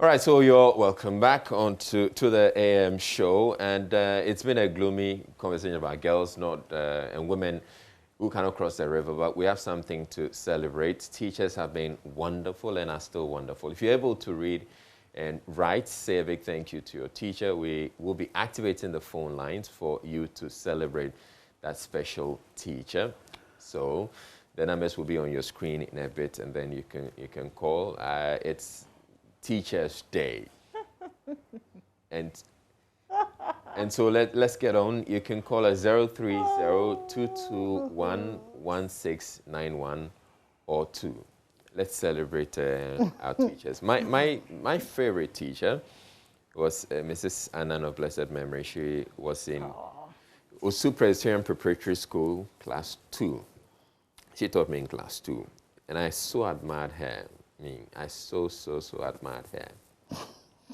All right, so you're welcome back on to the AM show, and it's been a gloomy conversation about girls not and women who cannot cross the river, but we have something to celebrate. Teachers have been wonderful and are still wonderful. If you're able to read and write, say a big thank you to your teacher. We will be activating the phone lines for you to celebrate that special teacher. So the numbers will be on your screen in a bit, and then you can call. It's Teachers' Day. and so let's get on. You can call us 030-221-1691 or 2. Let's celebrate our teachers. My favorite teacher was Mrs. Annan of blessed memory. She was in Osu Presbyterian Preparatory School, Class 2. She taught me in Class 2, and I so admired her. I so admired her.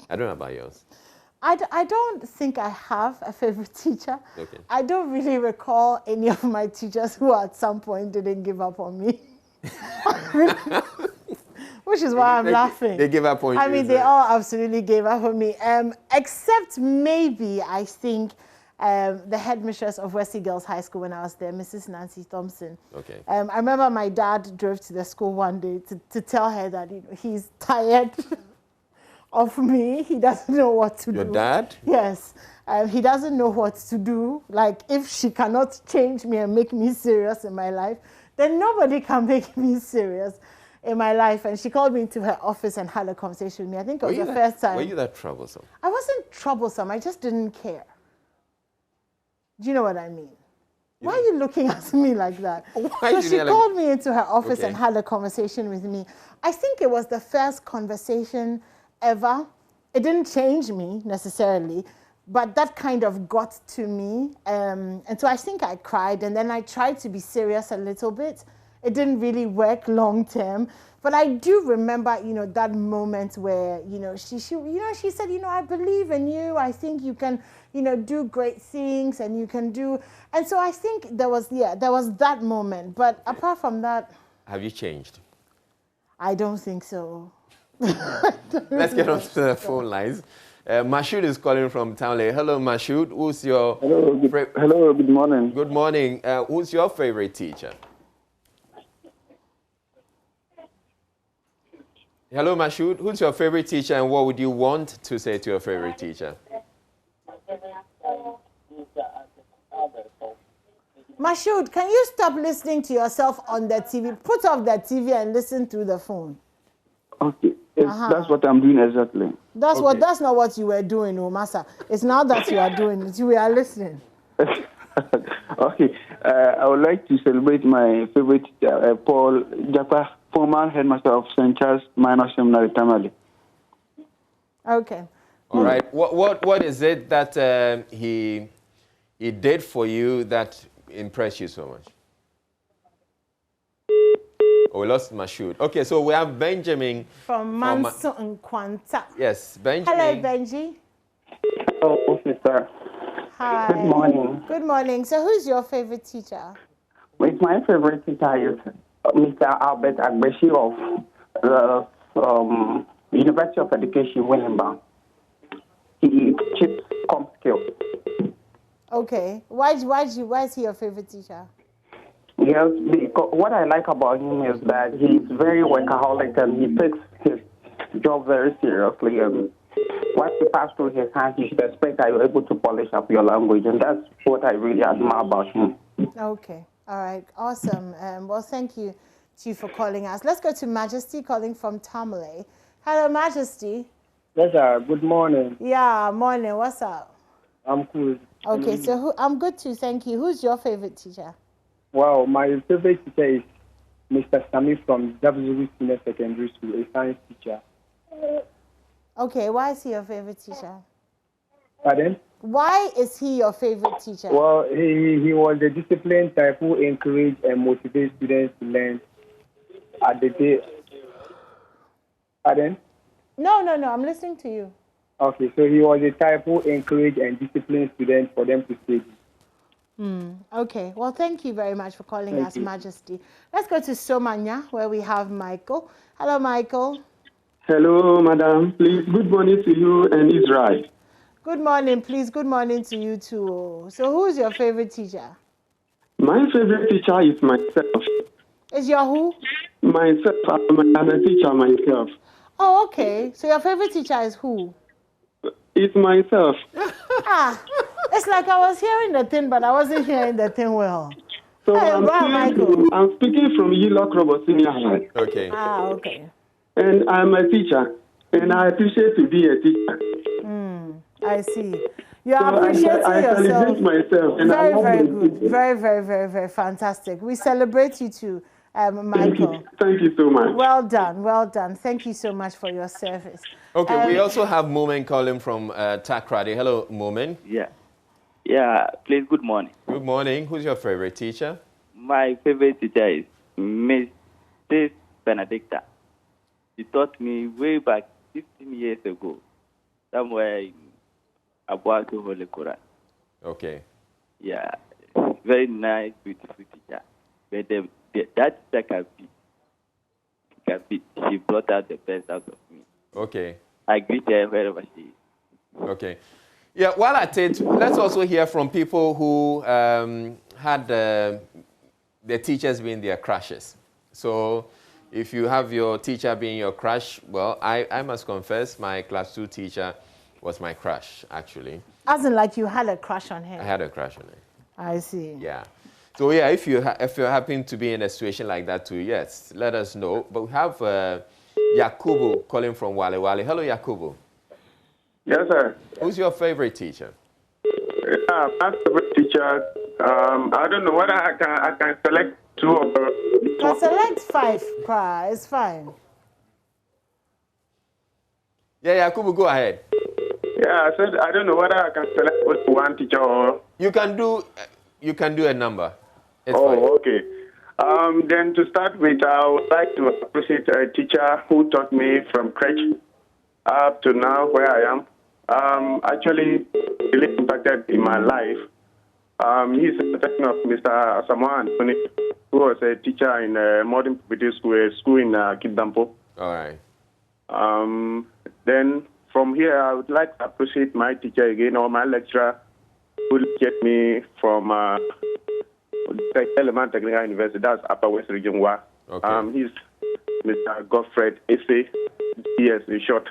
I don't know about yours. I don't think I have a favorite teacher. Okay. I don't really recall any of my teachers who at some point didn't give up on me. Which is why I'm laughing. They gave up on you. I mean, they all absolutely gave up on me. Except maybe, I think, the headmistress of Wesley Girls High School when I was there, Mrs. Nancy Thompson. Okay. I remember my dad drove to the school one day to tell her that he's tired of me. He doesn't know what to do. Your dad? Yes. He doesn't know what to do. Like, if she cannot change me and make me serious in my life, then nobody can make me serious in my life. And she called me into her office and had a conversation with me. I think it was the first time. Were you that troublesome? I wasn't troublesome. I just didn't care. Do you know what I mean? Why are you looking at me like that? So she called me into her office and had a conversation with me. I think it was the first conversation ever. It didn't change me necessarily, but that kind of got to me. And so I think I cried, and then I tried to be serious a little bit. It didn't really work long term, but I do remember, that moment where, she said, I believe in you. I think you can, do great things, and you can do. And so I think there was that moment. But apart from that, have you changed? I don't think so. Let's get on to the phone lines. Mashoud is calling from Townley. Hello, Mashoud. Who's your... Hello, good morning. Good morning. Who's your favorite teacher? Hello, Mashoud. Who's your favorite teacher, and what would you want to say to your favorite teacher? Mashoud, can you stop listening to yourself on the TV? Put off the TV and listen through the phone. Okay, that's what I'm doing exactly. That's not what you were doing, Omasa. It's now that you are doing it. We are listening. Okay, I would like to celebrate my favorite teacher, Paul Japa, former headmaster of St. Charles Minor Seminary, Tamale. Okay. All right. What is it that he did for you that impressed you so much? Oh, we lost Mashoud. Okay, so we have Benjamin from Manso and Kwanta. Yes, Benjamin. Hello, Benji. Hello, officer. Hi. Good morning. Good morning. So, who's your favorite teacher? Well, my favorite teacher is Mr. Albert Agbeshi of the University of Education, Williamstown. He teaches comp skills. Okay. Why is he your favorite teacher? Yes, because what I like about him is that he's very workaholic and he takes his job very seriously. And once you pass through his hands, you should expect that you're able to polish up your language, and that's what I really admire about him. Okay. All right. Awesome. Well, thank you, Chief, for calling us. Let's go to Majesty calling from Tamale. Hello, Majesty. Yes, sir. Good morning. Yeah, morning. What's up? I'm cool. Okay, so I'm good too. Thank you. Who's your favorite teacher? Wow, my favorite teacher is Mr. Sami from Zabzuru Senior Secondary School, a science teacher. Okay, why is he your favorite teacher? Pardon? Why is he your favorite teacher? Well, he was the disciplined type who encouraged and motivated students to learn at the day. Pardon? No, I'm listening to you. Okay, so he was the type who encouraged and disciplined students for them to study. Okay, well, thank you very much for calling us, Majesty. Let's go to Somanya, where we have Michael. Hello, Michael. Hello, madam. Please, good morning to you and Israel. Good morning, please. Good morning to you too. So who's your favorite teacher? My favorite teacher is myself. Is your who? Myself, I'm a teacher myself. Oh, okay. So your favorite teacher is who? It's myself. It's like I was hearing the thing, but I wasn't hearing the thing well. So Hey, I'm speaking from Yilok Robert Senior High. Okay. Okay. And I'm a teacher, and I appreciate to be a teacher. I see. You're appreciating I yourself. celebrate myself. And Very, I love very my good. teachers. Very, very, very, very fantastic. We celebrate you too, Michael. Thank you so much. Well done, well done. Thank you so much for your service. Okay, we also have Moomin calling from Takrady. Hello, Moomin. Yeah, please, good morning. Good morning. Who's your favorite teacher? My favorite teacher is Mrs. Benedicta. She taught me way back 15 years ago, somewhere in Abuatu Holy Quran. Okay. Yeah, very nice, beautiful teacher. But that teacher she brought out the best out of me. Okay. I greet her wherever she is. Okay. Yeah, while at it, let's also hear from people who had their teachers being their crushes. So if you have your teacher being your crush, well, I must confess my class 2 teacher was my crush, actually. As in like you had a crush on him? I had a crush on him. I see. Yeah. So yeah, if you happen to be in a situation like that too, yes, let us know. But we have Yakubu calling from Wale Wale. Hello, Yakubu. Yes, sir. Who's your favorite teacher? My favorite teacher, I don't know whether I can select 2 of them. Can select 5, it's fine. Yeah, Yakubu, go ahead. Yeah, I said I don't know whether I can select only 1 teacher or... You can do a number. It's fine. Okay. Then to start with, I would like to appreciate a teacher who taught me from crèche up to now where I am. Actually really impacted in my life. He's a person of Mr. Asamoah Anthony, who was a teacher in a modern public school in Kidampo. All right. Then from here, I would like to appreciate my teacher again, or my lecturer, who get me from Element Technical University, that's Upper West Region 1. Okay. He's Mr. Godfred Esse, yes, in short.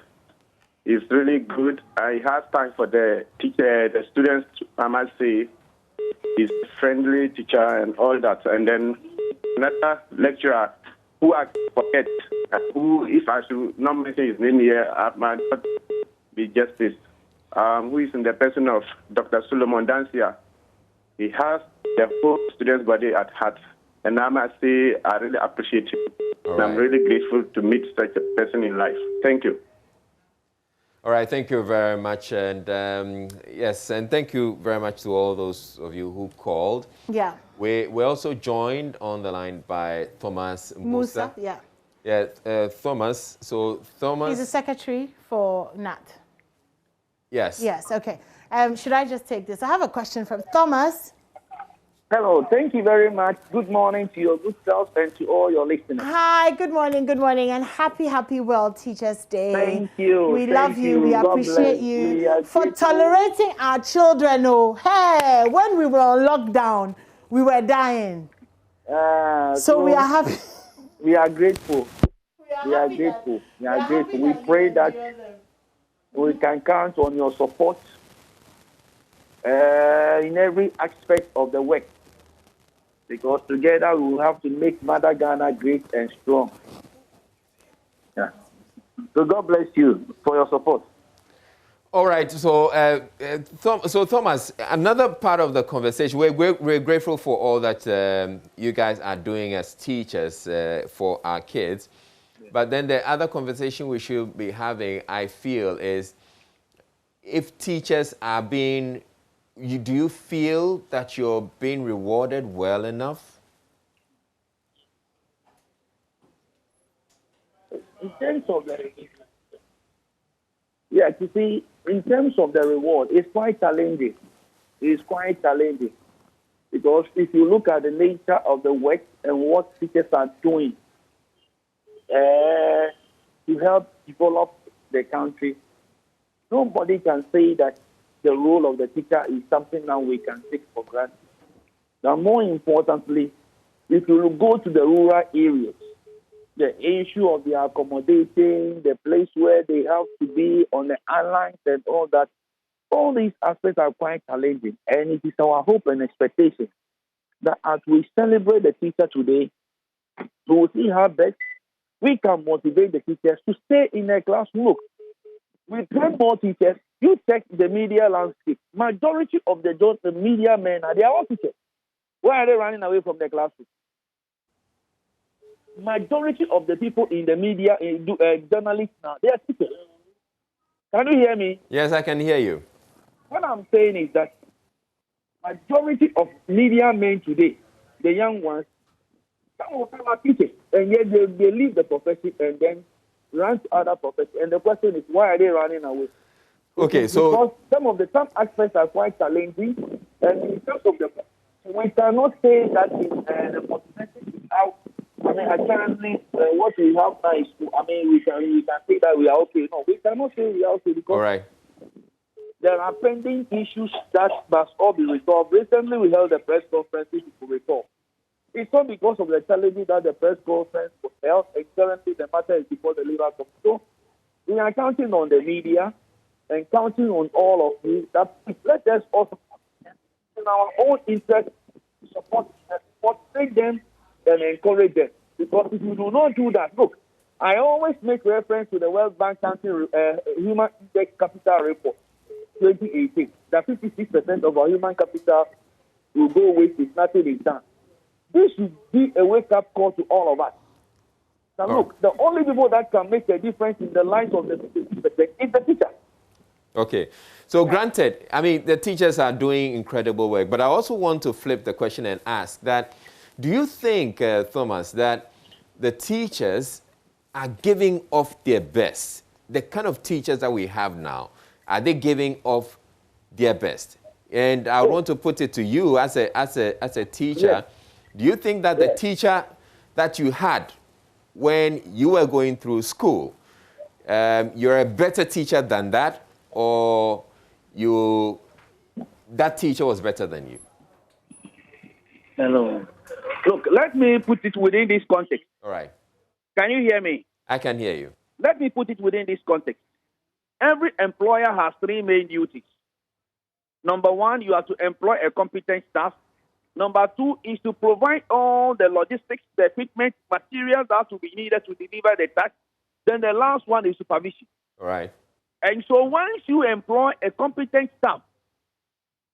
He's really good. He has time for the teacher, the students, I must say. He's a friendly teacher and all that. And then another lecturer who I forget, who, if I should not mention his name here, I might not be justice, who is in the person of Dr. Solomon Dansia. He has the whole student's body at heart. And I must say, I really appreciate him. And I'm really grateful to meet such a person in life. Thank you. All right, thank you very much. And yes, and thank you very much to all those of you who called. Yeah. We're also joined on the line by Thomas Musa. Yeah. Yeah, Thomas. So Thomas... He's a secretary for NAT. Yes. Yes, okay. Should I just take this? I have a question from Thomas. Hello, thank you very much. Good morning to your good self and to all your listeners. Hi, good morning, and happy World Teachers Day. Thank you. We love you. We appreciate you for tolerating our children. Oh, hey, when we were on lockdown, we were dying. So we are happy. We are grateful. We are grateful. We pray that we can count on your support in every aspect of the work. Because together we will have to make Mother Ghana great and strong. Yeah. So God bless you for your support. All right. So, Thomas, another part of the conversation, we're grateful for all that you guys are doing as teachers for our kids. But then the other conversation we should be having, I feel, is if teachers are being... do you feel that you're being rewarded well enough? In terms of the... Yeah, you see, in terms of the reward, it's quite challenging. It's quite challenging. Because if you look at the nature of the work and what teachers are doing, to to help develop the country, nobody can say that the role of the teacher is something that we can take for granted. Now, more importantly, if you go to the rural areas, the issue of the accommodating, the place where they have to be on the islands and all these aspects are quite challenging. And it is our hope and expectation that as we celebrate the teacher today, we will see how best we can motivate the teachers to stay in their classroom. Look, we train more teachers. You check the media landscape. Majority of the media men they are all teachers. Why are they running away from the classroom? Majority of the people in the media, journalists now, they are teachers. Can you hear me? Yes, I can hear you. What I'm saying is that majority of media men today, the young ones, some of them are teachers, and yet they leave the profession and then run to other professions. And the question is, why are they running away? Okay, so because some aspects are quite challenging, and in terms of we cannot say that the motivation is out. I mean, currently, what we have now is, we can say that we are okay. No, we cannot say we are okay because all right. There are pending issues that must all be resolved. Recently, we held a press conference to recall. It's not because of the challenges that the press conference was held, and currently the matter is before the Labour Committee. So we are counting on the media and counting on all of you that let us also, in our own interest, support them and encourage them. Because if you do not do that, look, I always make reference to the World Bank Country Human Index Capital Report 2018. That 56% of our human capital will go waste if nothing is done. This should be a wake-up call to all of us. Now, look, the only people that can make a difference in the lives of the 56% is the teacher. Okay. So granted, I mean, the teachers are doing incredible work, but I also want to flip the question and ask that, do you think, Thomas, that the teachers are giving off their best? The kind of teachers that we have now, are they giving off their best? And I want to put it to you as a teacher. Yes. Do you think that the teacher that you had when you were going through school, you're a better teacher than that, or that teacher was better than you? Hello. Look, let me put it within this context. All right. Can you hear me? I can hear you. Let me put it within this context. Every employer has three main duties. Number one, you have to employ a competent staff. Number two is to provide all the logistics, the equipment, materials that will be needed to deliver the task. Then the last one is supervision. All right. And so once you employ a competent staff,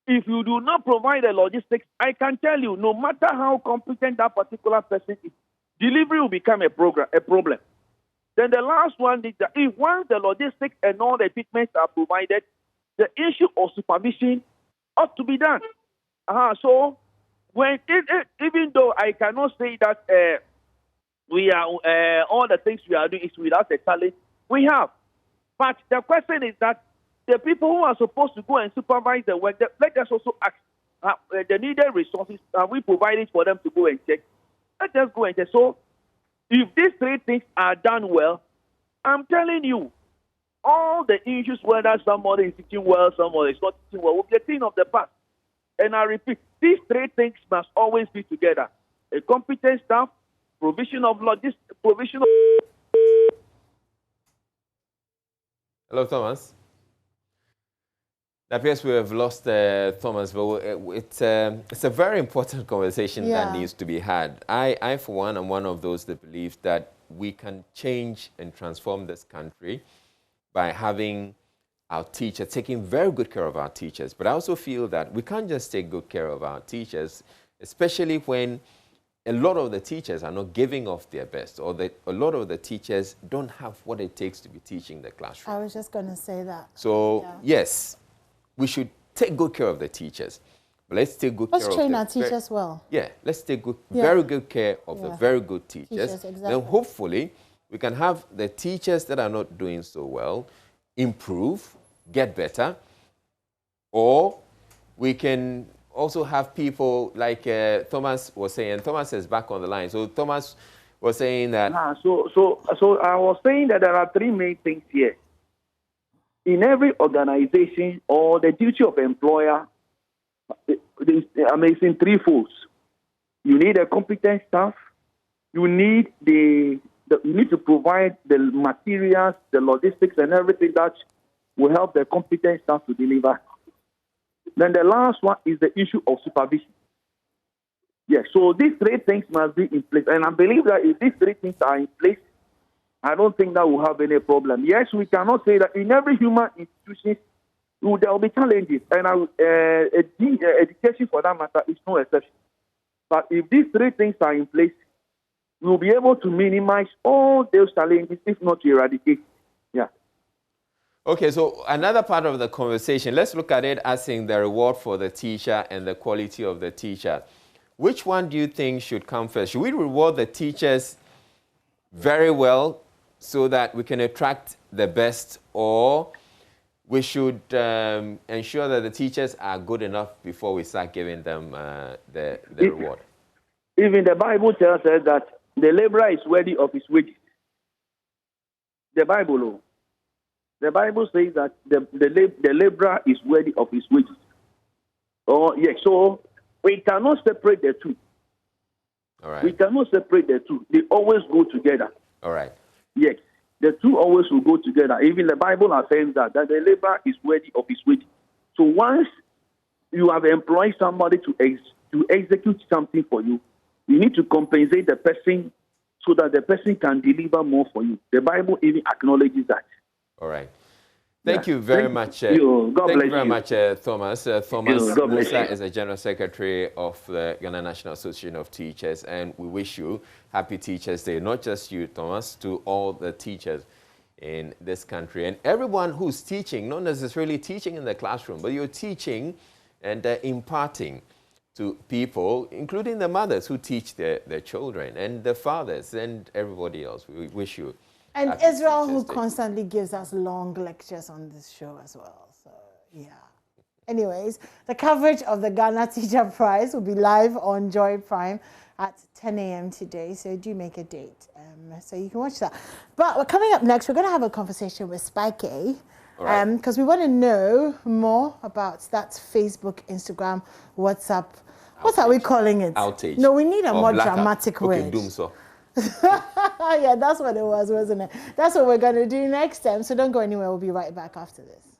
if you do not provide the logistics, I can tell you, no matter how competent that particular person is, delivery will become a problem. Then the last one is that if once the logistics and all the equipment are provided, the issue of supervision ought to be done. So even though I cannot say that we are all the things we are doing is without a challenge, we have. But the question is that the people who are supposed to go and supervise the work, let us also ask the needed resources, and we provide it for them to go and check. Let us go and check. So if these three things are done well, I'm telling you, all the issues, whether somebody is teaching well, somebody is not teaching well, will be a thing of the past. And I repeat, these three things must always be together. A competent staff, provision of logistics, provision of... Hello, Thomas. It appears we have lost Thomas, but it's a very important conversation that needs to be had. I, for one, am one of those that believe that we can change and transform this country by having our teachers, taking very good care of our teachers. But I also feel that we can't just take good care of our teachers, especially when a lot of the teachers are not giving off their best, or a lot of the teachers don't have what it takes to be teaching the classroom. I was just going to say that. So, yes, we should take good care of the teachers. But let's take good care of... Let's train our teachers well. Yeah, let's take very good care of the very good teachers. Exactly. Then hopefully we can have the teachers that are not doing so well improve, get better, or we can also have people like Thomas was saying, and Thomas is back on the line. So Thomas, was saying that. So I was saying that there are three main things here. In every organization or the duty of employer, it's in three folds. You need a competent staff. You need you need to provide the materials, the logistics, and everything that will help the competent staff to deliver. Then the last one is the issue of supervision. Yes, so these three things must be in place. And I believe that if these three things are in place, I don't think that will have any problem. Yes, we cannot say that in every human institution, there will be challenges. And education, for that matter, is no exception. But if these three things are in place, we'll be able to minimize all those challenges, if not to eradicate. Yeah. Okay, so another part of the conversation, let's look at it as in the reward for the teacher and the quality of the teacher. Which one do you think should come first? Should we reward the teachers very well so that we can attract the best, or we should ensure that the teachers are good enough before we start giving them the reward? Even the Bible tells us that the laborer is worthy of his wages. The Bible says that the laborer is worthy of his wages. Oh, yes. So we cannot separate the two. All right. We cannot separate the two. They always go together. All right. Yes. The two always will go together. Even the Bible are saying that the laborer is worthy of his wages. So once you have employed somebody to execute something for you, you need to compensate the person so that the person can deliver more for you. The Bible even acknowledges that. All right. Thank you very much. God thank bless you very you. much, Thomas. Thomas God bless Musa you. is the General Secretary of the Ghana National Association of Teachers, and we wish you Happy Teachers Day. Not just you, Thomas, to all the teachers in this country and everyone who's teaching, not necessarily teaching in the classroom, but you're teaching and imparting to people, including the mothers who teach their children, and the fathers and everybody else. We wish you. And Israel, who constantly gives us long lectures on this show as well. So, yeah. Anyways, the coverage of the Ghana Teacher Prize will be live on Joy Prime at 10 a.m. today. So do make a date so you can watch that. But coming up next, we're going to have a conversation with Spike A. Because we want to know more about that Facebook, Instagram, WhatsApp. What are we calling it? Outage. No, we need a more dramatic word. Doom so. Yeah, that's what it was, wasn't it? That's what we're going to do next time. So don't go anywhere. We'll be right back after this.